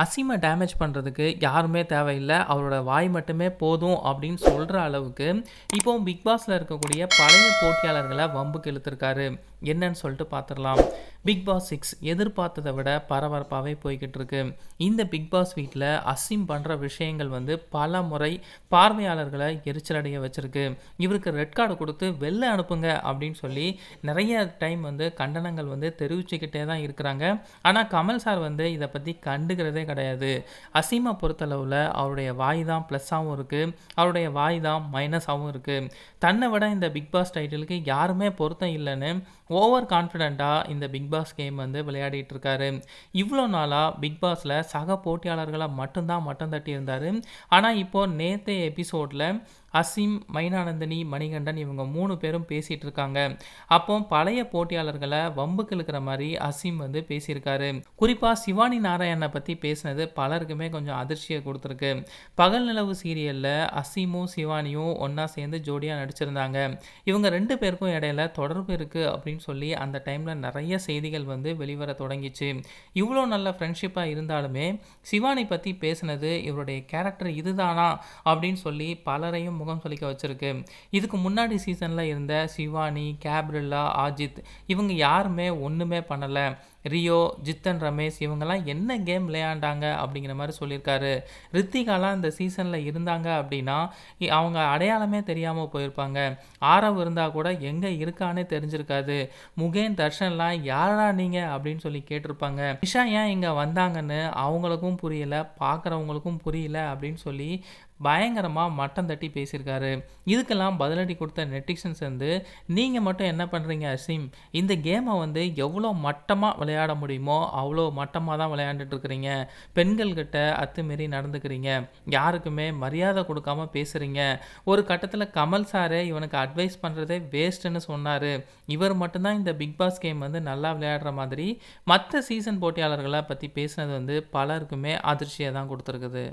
அசீம damage பண்றதுக்கு யாருமே தேவையில்ல. அவரோட வாய் மட்டுமே போதும் அப்படின்னு சொல்ற அளவுக்கு, இப்போ பிக் பாஸ்ல இருக்கக்கூடிய பழைய போட்டியாளர்கள வம்புக்கு இழுத்துருக்காரு. என்னன்னு சொல்லிட்டு பார்த்துரலாம். பிக் பாஸ் 6 எதிர்பார்த்தத விட பரபரப்பாவே போய்க்கிட்டு இருக்கு. இந்த பிக் பாஸ் வீட்ல அசீம் பண்ற விஷயங்கள் வந்து பல முறை பார்வையாளர்கள எரிச்சலடைய வச்சிருக்கு. இவருக்கு ரெட் கார்டு குடுத்து வெளில அனுப்புங்க அப்படின்னு சொல்லி நெறைய டைம் வந்து கண்டனங்கள் வந்து தெரிவிச்சுக்கிட்டே தான் இருக்கிறாங்க. ஆனா கமல் சார் வந்து இத பத்தி கண்டுக்கிறதே கிடையாது. அசீம பொறுத்தளவுல அவருடைய வாய் தான் ப்ளஸ்ஸாவும் இருக்கு. அவருடைய வாய் தான் மைனஸாவும் இருக்கு. தன்னை விட இந்த பிக் பாஸ் டைட்டிலுக்கு யாருமே பொருத்தம் இல்லன்னு ஓவர் கான்ஃபிடென்ட்டா இந்த பிக் பாஸ் கேம் வந்து விளையாடிட்டு இருக்காரு. இவ்வளோ நாளா பிக் பாஸ்ல சக போட்டியாளர்கள மட்டும் தான் மட்டம் தட்டி இருந்தாரு. ஆனா இப்போ நேத்தைய எபிசோட்ல அசீம், மைனானந்தினி, மணிகண்டன் இவங்க 3 பேரும் பேசிட்டு இருக்காங்க. அப்போ பழைய போட்டியாளர்கள வம்புக்கு இழுக்கிற மாரி அசீம் வந்து பேசியிருக்காரு. குறிப்பா சிவானி நாராயணன பத்தி பேசினது பலருக்குமே கொஞ்சம் அதிர்ச்சிய குடுத்திருக்கு. பகல் நிலவு சீரியல்ல அசீமும், சிவானியும் ஒண்ணா சேர்ந்து ஜோடியா நடிச்சிருந்தாங்க. இவங்க 2 பேருக்கும் இடையில தொடர்பு இருக்கு அப்படின்னு சொல்லி அந்த டைம்ல நெறைய செய்திகள் வந்து வெளிவர தொடங்கிச்சு. இவ்வளோ நல்ல ஃப்ரெண்ட்ஷிப்பா இருந்தாலுமே, சிவானி பத்தி பேசினது இவருடைய கேரக்டர் இதுதானா அப்படின்னு சொல்லி பலரையும் முகம் சுளிக்க வச்சிருக்கு. இதுக்கு முன்னாடி சீசன்ல இருந்த சிவானி, கேப்ரில்லா, ஆஜித் இவங்க யாருமே ஒண்ணுமே பண்ணல. ரியோ, ஜித்தன் ரமேஷ் இவங்கலாம் என்ன கேம் விளையாண்டாங்க அப்படிங்கிற மாரி சொல்லியிருக்காரு. ரித்திகாலாம் இந்த சீசன்ல இருந்தாங்க அப்படின்னா, அவங்க அடையாளமே தெரியாம போயிருப்பாங்க. ஆரவ் இருந்தா கூட எங்க இருக்கான்னே தெரிஞ்சிருக்காது. முகேன், தர்ஷன்லாம் யார்டா நீங்க அப்படின்னு சொல்லி கேட்டிருப்பாங்க. நிஷா ஏன் இங்க வந்தாங்கன்னு அவங்களுக்கும் புரியல, பார்க்குறவங்களுக்கும் புரியல அப்படின்னு சொல்லி பயங்கரமா மட்டம் தட்டி பேசியிருக்காரு. இதுக்கெல்லாம் பதிலடி குடுத்த நெட்டிசன்ஸ் வந்து, நீங்க மட்டும் என்ன பண்றீங்க அசீம்? இந்த கேம வந்து எவ்வளோ மட்டமா விளையாட முடியுமோ, அவ்வளோ மட்டமா தான் விளையாண்டுட்டு இருக்கிறீங்க. பெண்கள் கிட்ட அத்துமீறி நடந்துக்கிறீங்க. யாருக்குமே மரியாதை குடுக்காம பேசுறீங்க. ஒரு கட்டத்தில கமல் சாரே இவனுக்கு அட்வைஸ் பண்றதே வேஸ்ட்டுன்னு சொன்னாரு. இவர் மட்டும் தான் இந்த பிக் பாஸ் கேம் வந்து நல்லா விளையாடுற மாதிரி, மத்த சீசன் போட்டியாளர்கள பத்தி பேசினது வந்து பலருக்குமே அதிர்ச்சிய தான் குடுத்திருக்குது.